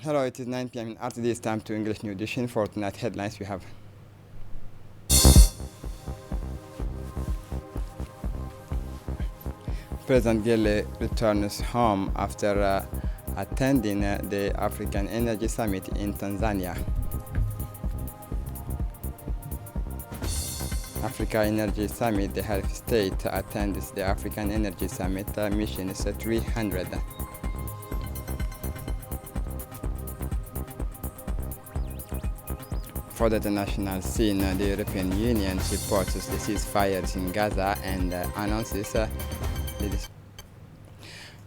Hello, it is 9 p.m. in RTD. It's time to English New Edition. For tonight headlines we have. President Gele returns home after attending the African Energy Summit in Tanzania. Africa Energy Summit, the head of state attends the African Energy Summit. Mission is 300. For the international scene, the European Union supports the ceasefires in Gaza and announces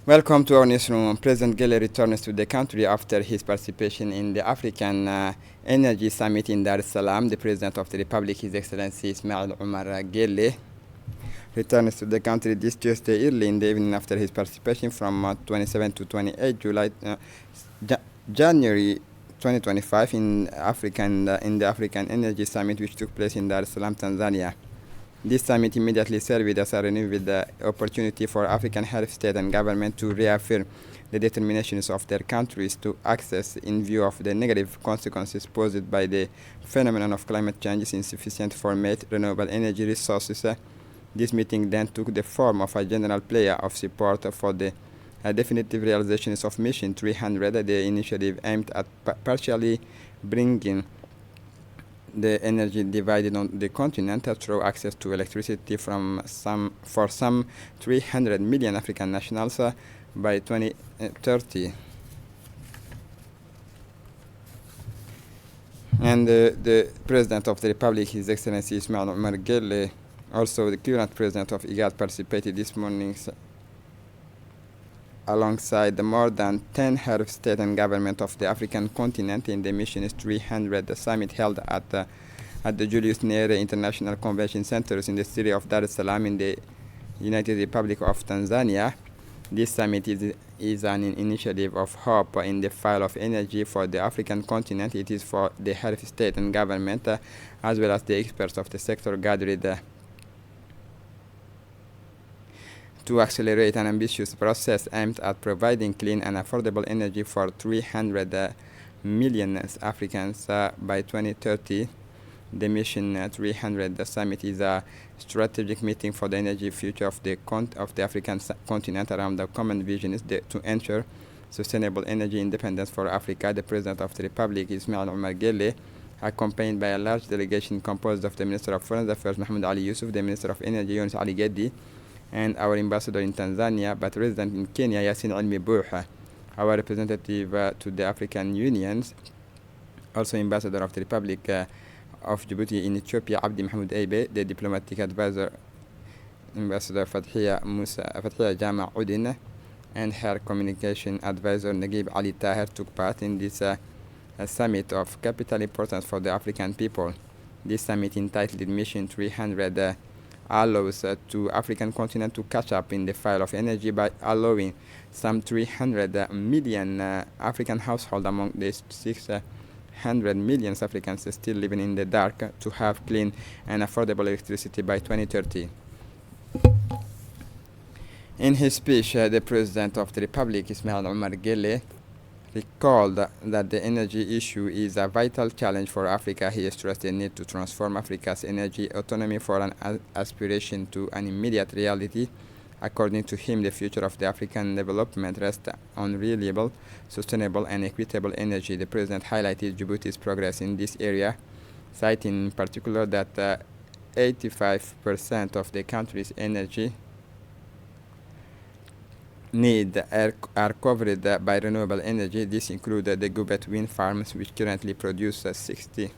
Welcome to our newsroom. President Gele returns to the country after his participation in the African Energy Summit in Dar es Salaam. The President of the Republic, His Excellency Ismail Omar Gele, returns to the country this Tuesday early in the evening after his participation from 27 to 28 January 2025 in the African Energy Summit, which took place in Dar es Salaam, Tanzania. This summit immediately served as a renewed opportunity for African head of state and government to reaffirm the determinations of their countries to access, in view of the negative consequences posed by the phenomenon of climate change, insufficient for renewable energy resources. This meeting then took the form of a general plea of support for the definitive realizations of Mission 300, the initiative aimed at partially bringing the energy divided on the continent through access to electricity for some 300 million African nationals by 2030. And the President of the Republic, His Excellency Ismail Omar Gele, also the current President of IGAD, participated this morning alongside the more than 10 head of state and government of the African continent in the Mission 300 summit held at the Julius Nyerere International Convention Centers in the city of Dar es Salaam in the United Republic of Tanzania. This summit is an initiative of hope in the field of energy for the African continent. It is for the head of state and government as well as the experts of the sector gathered to accelerate an ambitious process aimed at providing clean and affordable energy for 300 million Africans by 2030. The Mission 300 Summit is a strategic meeting for the energy future of the African continent around the common vision is to ensure sustainable energy independence for Africa. The President of the Republic, Ismail Omar Gele, accompanied by a large delegation composed of the Minister of Foreign Affairs, Mahmoud Ali Yusuf, the Minister of Energy, Yunus Ali Geddi, and our ambassador in Tanzania, but resident in Kenya, Yasin Almi Bouha, our representative to the African Unions, also ambassador of the Republic of Djibouti in Ethiopia, Abdi Mahmoud Eibe, the diplomatic advisor, Ambassador Fathia Jama Udin, and her communication advisor, Naguib Ali Taher, took part in this summit of capital importance for the African people. This summit, entitled Mission 300, allows to African continent to catch up in the field of energy by allowing some 300 million African households among the 600 million Africans still living in the dark to have clean and affordable electricity by 2030. In his speech, the President of the Republic, Ismail Omar Gele, recalled that the energy issue is a vital challenge for Africa. He stressed the need to transform Africa's energy autonomy for an aspiration to an immediate reality. According to him, the future of the African development rests on reliable, sustainable, and equitable energy. The President highlighted Djibouti's progress in this area, citing in particular that 85% of the country's energy need are covered by renewable energy. This includes the Gubet wind farms, which currently produce 60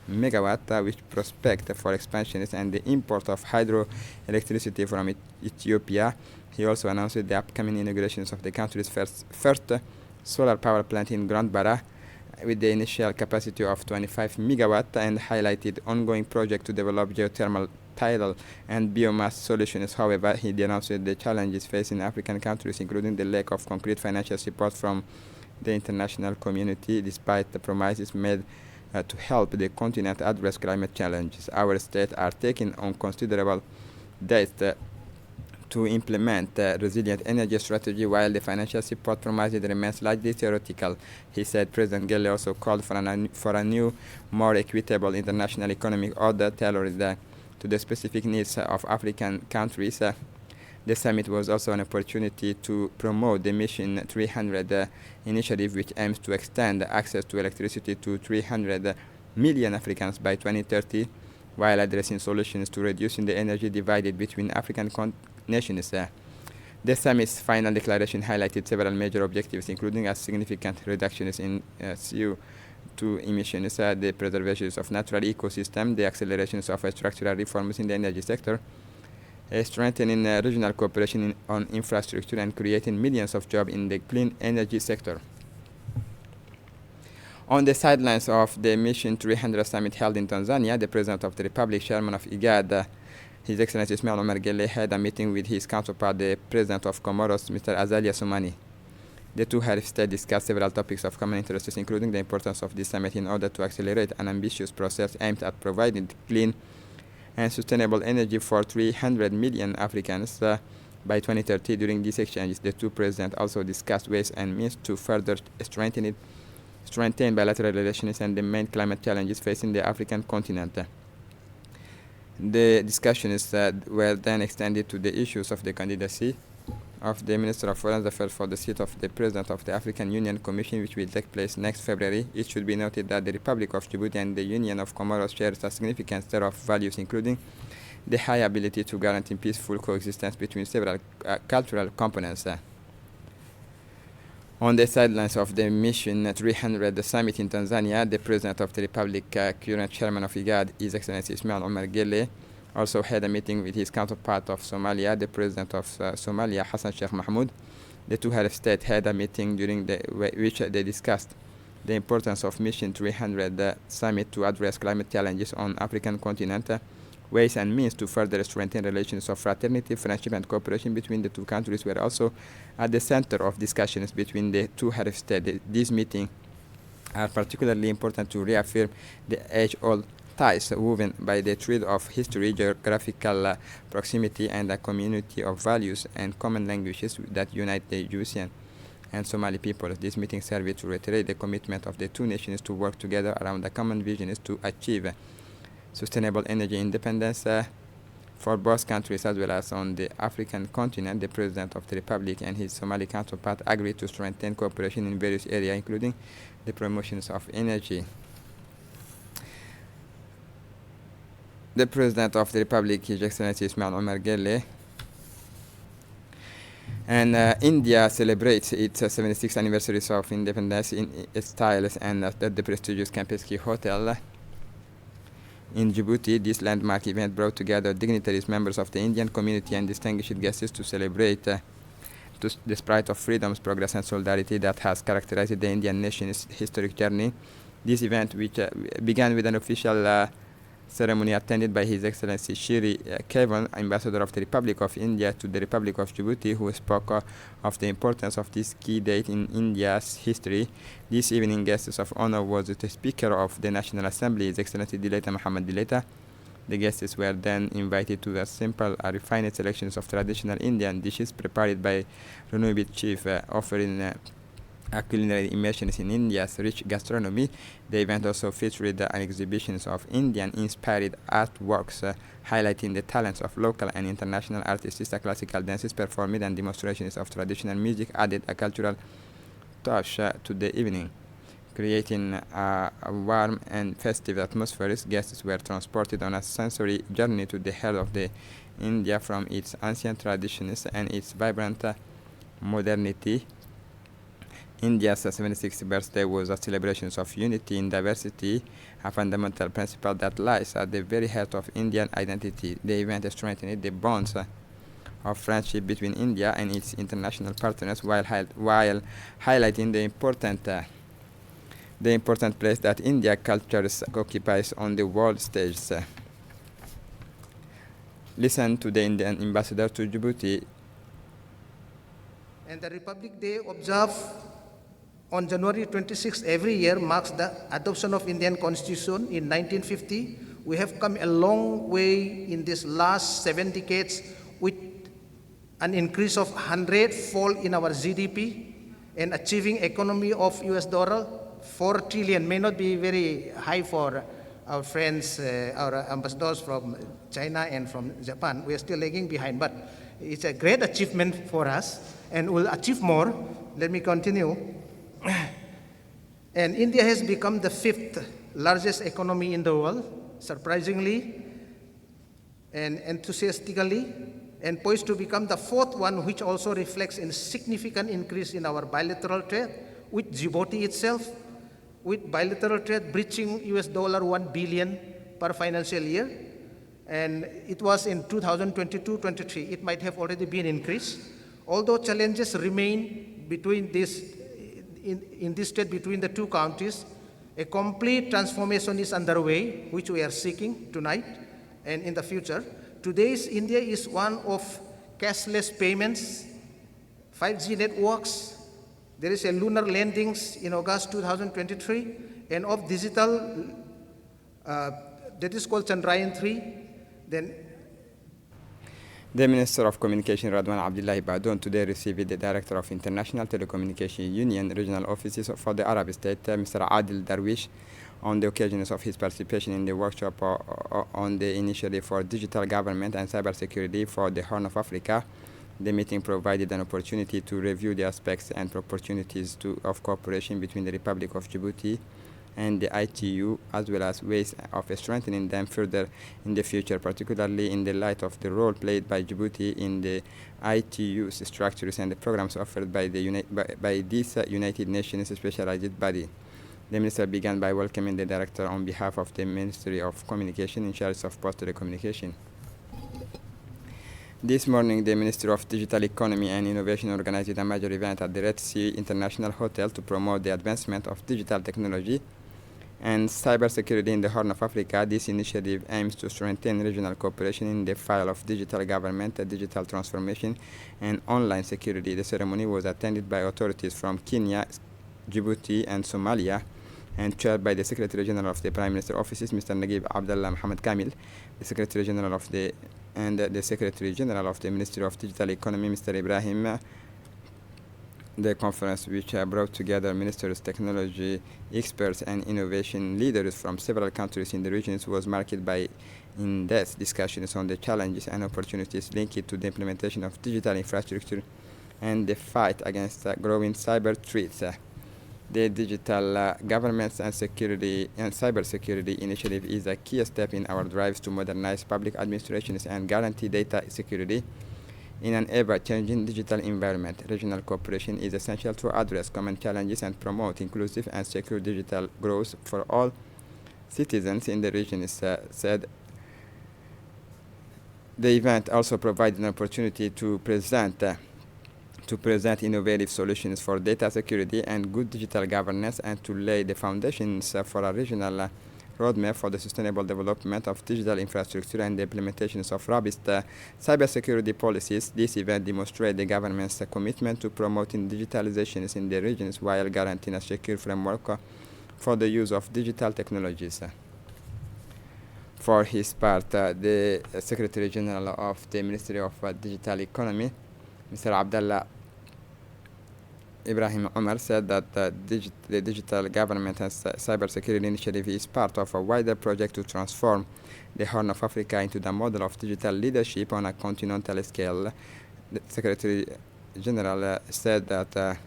megawatt, which prospect for expansions, and the import of hydroelectricity from Ethiopia. He also announced the upcoming inaugurations of the country's first solar power plant in Grand Bara, with the initial capacity of 25 megawatt, and highlighted ongoing project to develop geothermal, tidal, and biomass solutions. However, he denounced the challenges facing African countries, including the lack of concrete financial support from the international community, despite the promises made to help the continent address climate challenges. Our states are taking on considerable debt to implement a resilient energy strategy while the financial support promised remains largely theoretical. He said President Gele also called for a new, more equitable international economic order tailored to the specific needs of African countries. The summit was also an opportunity to promote the Mission 300 initiative, which aims to extend access to electricity to 300 million Africans by 2030, while addressing solutions to reducing the energy divided between African nations. The summit's final declaration highlighted several major objectives, including a significant reductions in CO2 emissions, the preservation of natural ecosystems, the acceleration of structural reforms in the energy sector, strengthening regional cooperation on infrastructure, and creating millions of jobs in the clean energy sector. On the sidelines of the Mission 300 summit held in Tanzania, the President of the Republic, Chairman of IGAD, His Excellency Ismail Omar Guelleh, had a meeting with his counterpart, the President of Comoros, Mr. Azali Assoumani. The two heads of state discussed several topics of common interest, including the importance of this summit in order to accelerate an ambitious process aimed at providing clean and sustainable energy for 300 million Africans by 2030. During these exchanges, the two presidents also discussed ways and means to further strengthen bilateral relations and the main climate challenges facing the African continent. The discussions were then extended to the issues of the candidacy of the Minister of Foreign Affairs for the seat of the President of the African Union Commission, which will take place next February. It should be noted that the Republic of Djibouti and the Union of Comoros shares a significant set of values, including the high ability to guarantee peaceful coexistence between several cultural components. On the sidelines of the Mission 300 summit in Tanzania, the President of the Republic, current Chairman of IGAD, His Excellency Ismail Omar Guelleh, also had a meeting with his counterpart of Somalia, the President of Somalia, Hassan Sheikh Mahmoud. The two heads of state had a meeting during which they discussed the importance of Mission 300 summit to address climate challenges on African continent, ways and means to further strengthen relations of fraternity, friendship, and cooperation between the two countries were also at the center of discussions between the two heads of state. These meetings are particularly important to reaffirm the age-old ties woven by the thread of history, geographical proximity, and a community of values and common languages that unite the Djiboutian and Somali people. This meeting served to reiterate the commitment of the two nations to work together around a common vision to achieve sustainable energy independence for both countries as well as on the African continent. The President of the Republic and his Somali counterpart agreed to strengthen cooperation in various areas, including the promotions of energy. The President of the Republic, His Excellency Ismail Omar Guelleh, and India celebrates its 76th anniversary of independence in its style and at the prestigious Kempinski Hotel in Djibouti. This landmark event brought together dignitaries, members of the Indian community, and distinguished guests to celebrate the spirit of freedom, progress, and solidarity that has characterized the Indian nation's historic journey. This event, which began with an official ceremony attended by His Excellency Shri Kevon, Ambassador of the Republic of India to the Republic of Djibouti, who spoke of the importance of this key date in India's history. This evening, guest of honor was the Speaker of the National Assembly, His Excellency Dileta Muhammad Dileta. The guests were then invited to a simple, refined selections of traditional Indian dishes prepared by Renewable Chief, offering a culinary immersions in India's rich gastronomy. The event also featured exhibitions of Indian-inspired artworks, highlighting the talents of local and international artists. Classical dances performed and demonstrations of traditional music added a cultural touch to the evening, creating a warm and festive atmosphere. Guests were transported on a sensory journey to the heart of the India, from its ancient traditions and its vibrant modernity. India's 76th birthday was a celebration of unity in diversity, a fundamental principle that lies at the very heart of Indian identity. The event strengthened the bonds of friendship between India and its international partners, while highlighting the important place that India culture occupies on the world stage. Listen to the Indian ambassador to Djibouti. And the Republic Day observed on January 26 every year marks the adoption of Indian Constitution in 1950. We have come a long way in these last 7 decades with an increase of 100-fold in our GDP, and achieving economy of US dollar 4 trillion. May not be very high for our friends, our ambassadors from China and from Japan. We are still lagging behind, but it's a great achievement for us, and we'll achieve more. Let me continue. And India has become the 5th largest economy in the world, surprisingly and enthusiastically, and poised to become the 4th one, which also reflects a significant increase in our bilateral trade with Djibouti itself, with bilateral trade breaching US dollar 1 billion per financial year. And it was in 2022-23, it might have already been increased. Although challenges remain between this, in this trade between the two countries, a complete transformation is underway, which we are seeking tonight and in the future. Today's India is one of cashless payments, 5G networks. There is a lunar landings in August 2023, and of digital, that is called Chandrayaan-3. Then the Minister of Communication, Radwan Abdullahi Badoon, today received the Director of International Telecommunication Union Regional Offices for the Arab State, Mr. Adil Darwish, on the occasions of his participation in the workshop on the initiative for digital government and cybersecurity for the Horn of Africa. The meeting provided an opportunity to review the aspects and opportunities of cooperation between the Republic of Djibouti and the ITU, as well as ways of strengthening them further in the future, particularly in the light of the role played by Djibouti in the ITU's structures and the programs offered by this United Nations specialized body. The Minister began by welcoming the Director on behalf of the Ministry of Communication in charge of post telecommunication. This morning, the Ministry of Digital Economy and Innovation organized a major event at the Red Sea International Hotel to promote the advancement of digital technology and cybersecurity in the Horn of Africa. This initiative aims to strengthen regional cooperation in the field of digital government, digital transformation, and online security. The ceremony was attended by authorities from Kenya, Djibouti, and Somalia, and chaired by the Secretary General of the Prime Minister Offices, Mr. Nagib Abdallah Mohamed Kamil, the Secretary General of the Secretary General of the Ministry of Digital Economy, Mr. Ibrahim. The conference, which brought together ministers, technology experts, and innovation leaders from several countries in the regions, was marked by in-depth discussions on the challenges and opportunities linked to the implementation of digital infrastructure and the fight against growing cyber threats. The Digital Governance and Cybersecurity Initiative is a key step in our drives to modernize public administrations and guarantee data security in an ever-changing digital environment. Regional cooperation is essential to address common challenges and promote inclusive and secure digital growth for all citizens in the region, said. The event also provided an opportunity to present innovative solutions for data security and good digital governance, and to lay the foundations for a regional roadmap for the sustainable development of digital infrastructure and the implementations of robust cybersecurity policies. This event demonstrates the government's commitment to promoting digitalizations in the regions while guaranteeing a secure framework for the use of digital technologies. For his part, the Secretary General of the Ministry of Digital Economy, Mr. Abdallah Ibrahim Omar, said that the Digital Government and Cybersecurity Initiative is part of a wider project to transform the Horn of Africa into the model of digital leadership on a continental scale. The Secretary General said that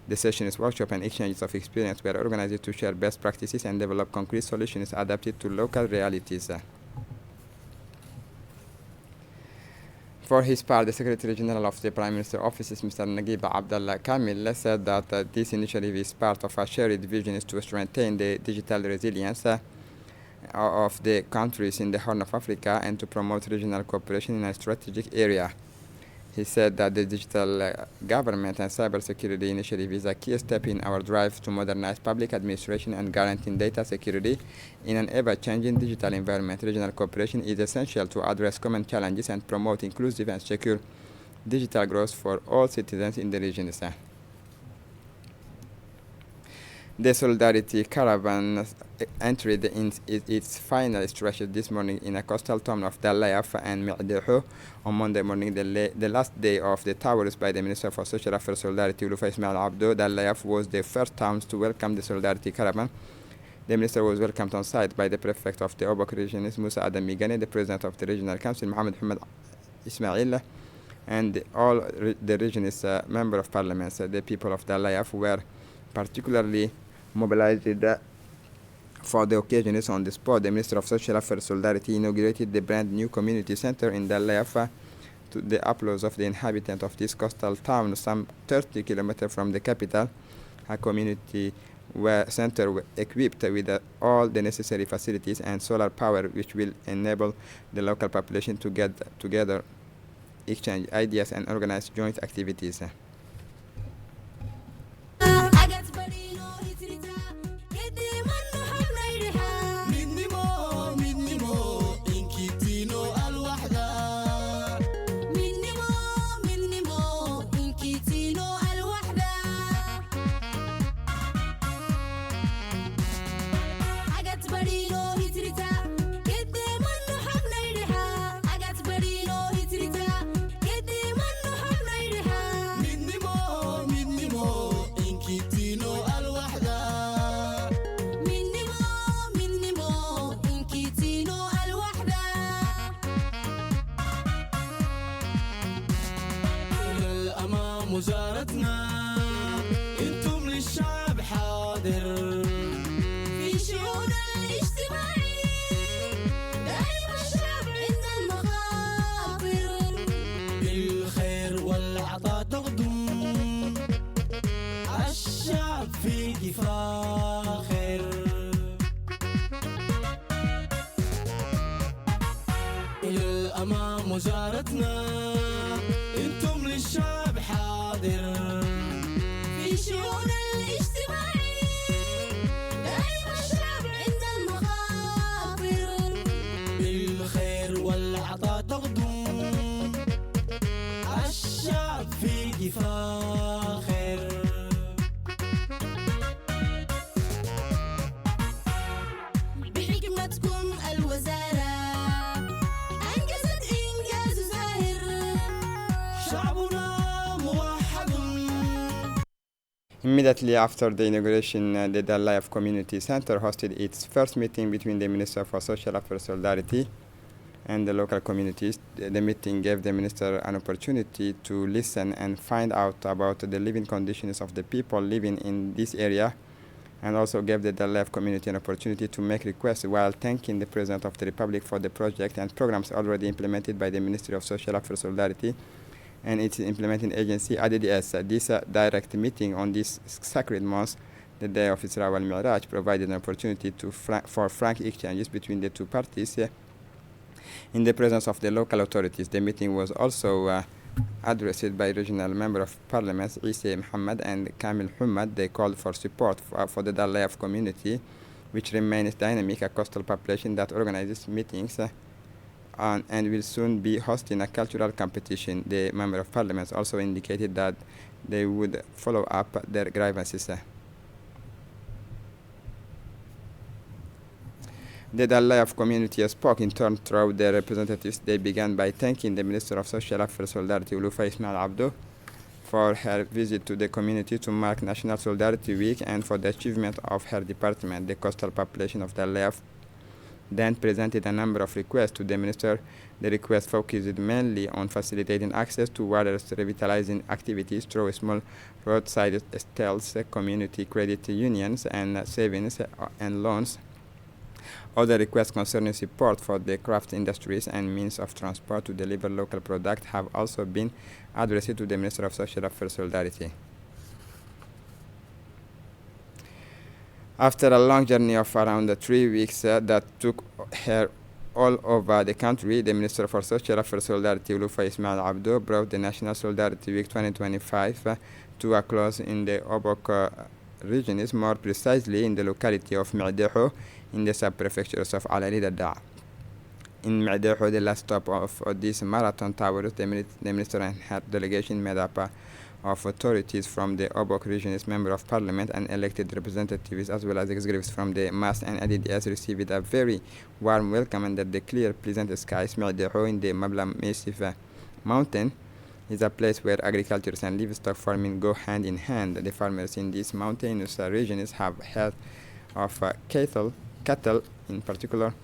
the sessions, workshop, and exchanges of experience were organized to share best practices and develop concrete solutions adapted to local realities. For his part, the Secretary General of the Prime Minister Offices, Mr. Nagib Abdallah Kamil, said that this initiative is part of a shared vision to strengthen the digital resilience of the countries in the Horn of Africa and to promote regional cooperation in a strategic area. He said that the Digital Government and Cybersecurity Initiative is a key step in our drive to modernize public administration and guaranteeing data security in an ever-changing digital environment. Regional cooperation is essential to address common challenges and promote inclusive and secure digital growth for all citizens in the region. The Solidarity Caravan entered in its final stretch this morning in a coastal town of Dalayaf and Mi'deho on Monday morning, the last day of the tours by the Minister for Social Affairs Solidarity, Ulufa Ismail Abdo. Dalayaf was the first town to welcome the Solidarity Caravan. The minister was welcomed on site by the prefect of the Obok region, Musa Adam Migane, the president of the regional council, Mohammed Hamad Ismail, and all the region's member of parliament. The people of Dalayaf were particularly mobilized for the occasion. Is on the spot. The Minister of Social Affairs Solidarity inaugurated the brand new community center in Dalayaf to the applause of the inhabitants of this coastal town, some 30 kilometers from the capital. A community center equipped with all the necessary facilities and solar power, which will enable the local population to get together, exchange ideas, and organize joint activities. وزارتنا انتم للشعب حاضر في شؤون الاجتماعي دائما الشعب عند المخاطر بالخير والعطاء تغدو الشعب فيك فاخر إلى الأمام وزارتنا انتم للشعب حاضر في شؤون الاجتماعي دائما الشعب عند المخاطر بالخير والعطاء تغدو الشعب فيك فاخر بحكمتكم الوزارة أنجزت إنجاز زاهر شعبنا Immediately after the inauguration, the Dalayaf Community Center hosted its first meeting between the Minister for Social Affairs Solidarity and the local communities. The meeting gave the minister an opportunity to listen and find out about the living conditions of the people living in this area, and also gave the Dalayaf community an opportunity to make requests while thanking the President of the Republic for the project and programs already implemented by the Ministry of Social Affairs Solidarity and its implementing agency ADDS. This direct meeting on this sacred month, the day of Isra wal Mi'raj, provided an opportunity for frank exchanges between the two parties in the presence of the local authorities. The meeting was also addressed by regional member of parliament Isa Muhammad and Kamil Humad. They called for support for the Dalayaf community, which remains dynamic, a coastal population that organizes meetings and will soon be hosting a cultural competition. The member of parliament also indicated that they would follow up their grievances. The Dalayaf community spoke in turn through their representatives. They began by thanking the Minister of Social Affairs Solidarity, Ulufa Ismail Abdo, for her visit to the community to mark National Solidarity Week and for the achievement of her department. The coastal population of Dalayaf then presented a number of requests to the minister. The request focused mainly on facilitating access to water, revitalizing activities through small roadside stalls, community credit unions, and savings and loans. Other requests concerning support for the craft industries and means of transport to deliver local products have also been addressed to the Minister of Social Affairs Solidarity. After a long journey of around 3 weeks that took her all over the country, the Minister for Social Affairs Solidarity, Ulufa Ismail Abdo, brought the National Solidarity Week 2025 to a close in the Obok regions, more precisely in the locality of Mi'deho, in the sub-prefectures of Alali Dada. In Mi'deho, the last stop of this marathon tours, the minister and her delegation made up of authorities from the Obok region's member of parliament and elected representatives as well as executives from the MAS and ADDS received a very warm welcome under the clear, pleasant skies. Ma'deho in the Mabla Massif mountain is a place where agriculture and livestock farming go hand in hand. The farmers in these mountainous regions have health of cattle in particular,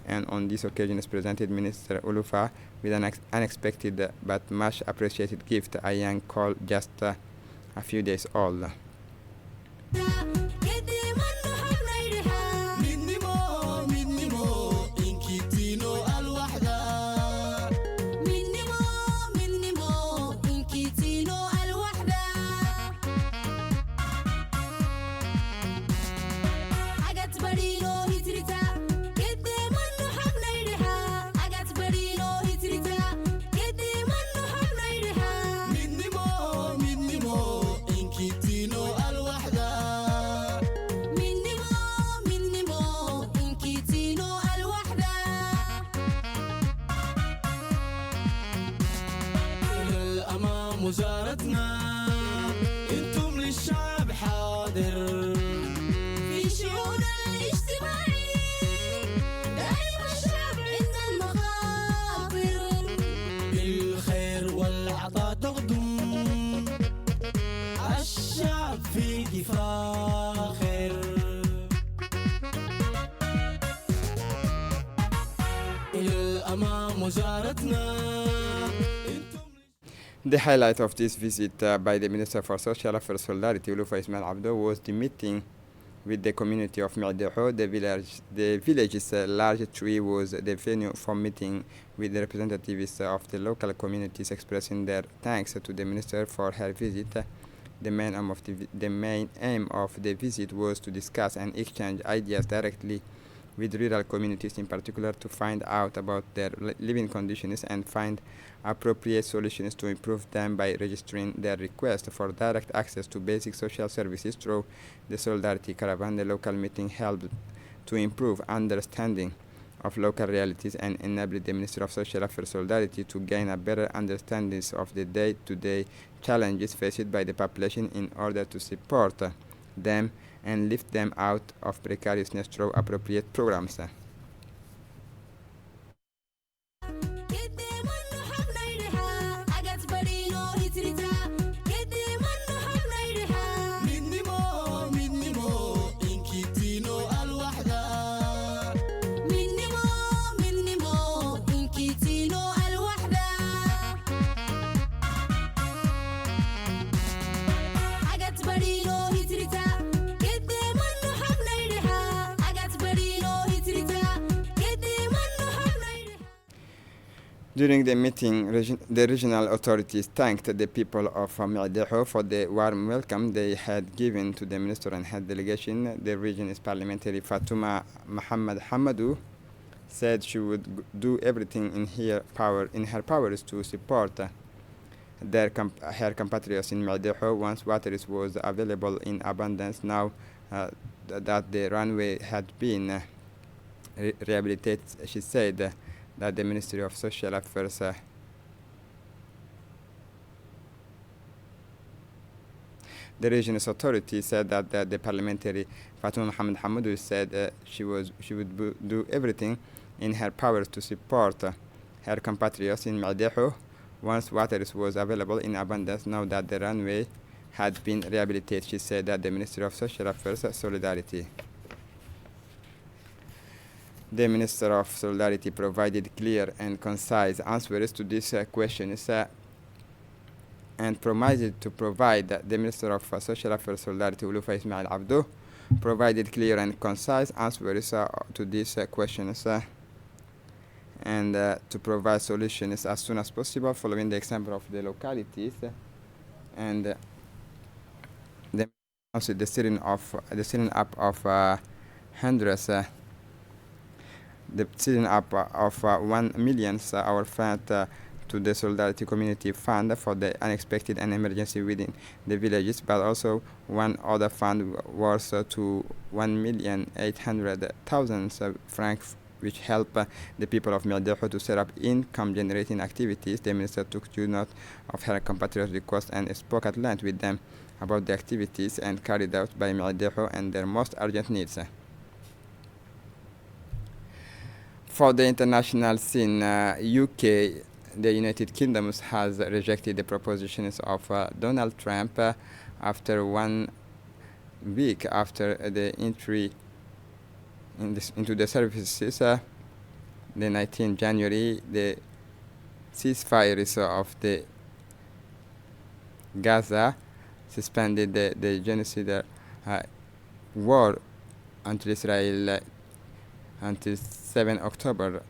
and on this occasion is presented Minister Ulufa with an unexpected but much appreciated gift, a young coal just a few days old. وزارتنا انتم للشعب حاضر في شؤون الاجتماعي دائما الشعب عند المخاطر بالخير والعطاء تخدم الشعب في فاخر الى الامام وزارتنا. The highlight of this visit by the Minister for Social Affairs Solidarity, Ulufa Ismail Abdo, was the meeting with the community of Ma'deho. The village's large tree was the venue for meeting with the representatives of the local communities expressing their thanks to the Minister for her visit. The main aim of the visit was to discuss and exchange ideas directly with rural communities, in particular to find out about their living conditions and find appropriate solutions to improve them by registering their request for direct access to basic social services through the Solidarity Caravan. The local meeting helped to improve understanding of local realities and enable the Ministry of Social Affairs Solidarity to gain a better understanding of the day-to-day challenges faced by the population in order to support them and lift them out of precariousness through appropriate programs. During the meeting, the regional authorities thanked the people of Ma'deho for the warm welcome they had given to the minister and her delegation. The region's parliamentary Fatuma Muhammad Hamadou said she would do everything in her powers to support her compatriots in Ma'deho once water was available in abundance. Now that the runway had been rehabilitated, she said that the Ministry of Social Affairs the region's authority said that the parliamentary Fatuma Muhammad Hamadou said she would do everything in her powers to support her compatriots in Ma'deho once water was available in abundance. Now that the runway had been rehabilitated, she said that the Ministry of Social Affairs Solidarity. The Minister of Solidarity provided clear and concise answers to these questions and promised to provide. The Minister of Social Affairs Solidarity, Ulufa Ismail Abdo, provided clear and concise answers to these questions and to provide solutions as soon as possible following the example of the localities and the setting up of hundreds the setting up of 1 million our fund to the Solidarity Community Fund for the unexpected and emergency within the villages, but also one other fund worth to 1,800,000 francs which help the people of Mildeho to set up income-generating activities. The minister took due note of her compatriots' request and spoke at length with them about the activities and carried out by Mildeho and their most urgent needs. For the international scene, UK, the United Kingdom has rejected the propositions of Donald Trump after 1 week after the entry into the services. The 19th January, the ceasefires of the Gaza suspended the genocide war until Israel until 7 October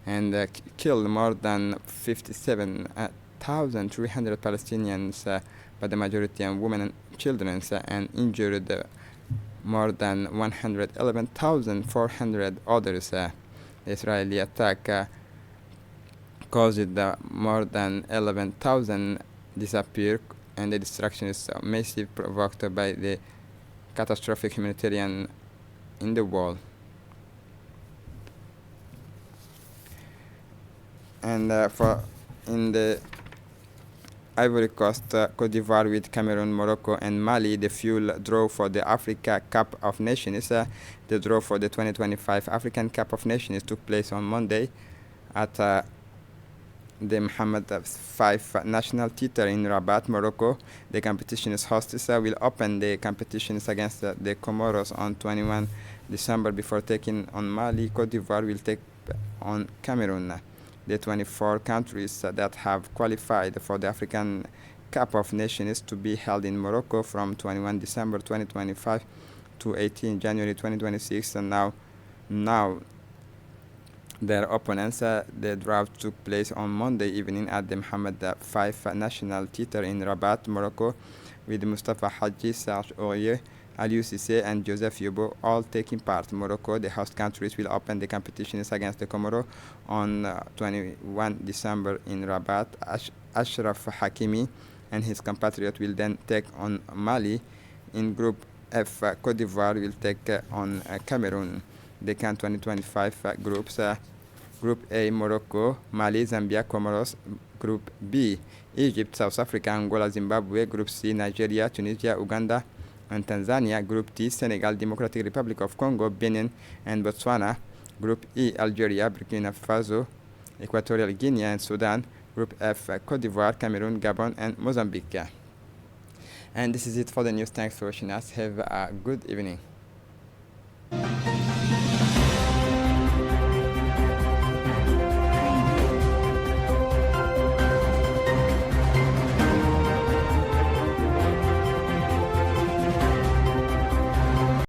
and killed more than 57,300 Palestinians, but the majority of women and children, and injured more than 111,400 others. The Israeli attack caused more than 11,000 disappear, and the destruction is massive, provoked by the catastrophic humanitarian in the world. And in the Ivory Coast, Cote d'Ivoire with Cameroon, Morocco, and Mali, the fuel draw for the Africa Cup of Nations. The draw for the 2025 African Cup of Nations took place on Monday at the Mohammed V National Theatre in Rabat, Morocco. The competition's hosts will open the competitions against the Comoros on 21 December before taking on Mali. Cote d'Ivoire will take on Cameroon. The 24 countries that have qualified for the African Cup of Nations to be held in Morocco from 21 December 2025 to 18 January 2026, and now their opponents. The draft took place on Monday evening at the Mohammed V National Theatre in Rabat, Morocco, with Mustafa Hadji, Serge Aurier, Aliou Cissé, and Joseph Yobo all taking part. Morocco, the host countries, will open the competitions against the Comoros on 21 December in Rabat. Ashraf Hakimi and his compatriot will then take on Mali. In Group F, Cote d'Ivoire will take on Cameroon. The CAN 2025 groups: Group A, Morocco, Mali, Zambia, Comoros. Group B, Egypt, South Africa, Angola, Zimbabwe. Group C, Nigeria, Tunisia, Uganda, and Tanzania. Group D, Senegal, Democratic Republic of Congo, Benin, and Botswana. Group E, Algeria, Burkina Faso, Equatorial Guinea, and Sudan. Group F, Cote d'Ivoire, Cameroon, Gabon, and Mozambique. And this is it for the news. Thanks for watching us. Have a good evening.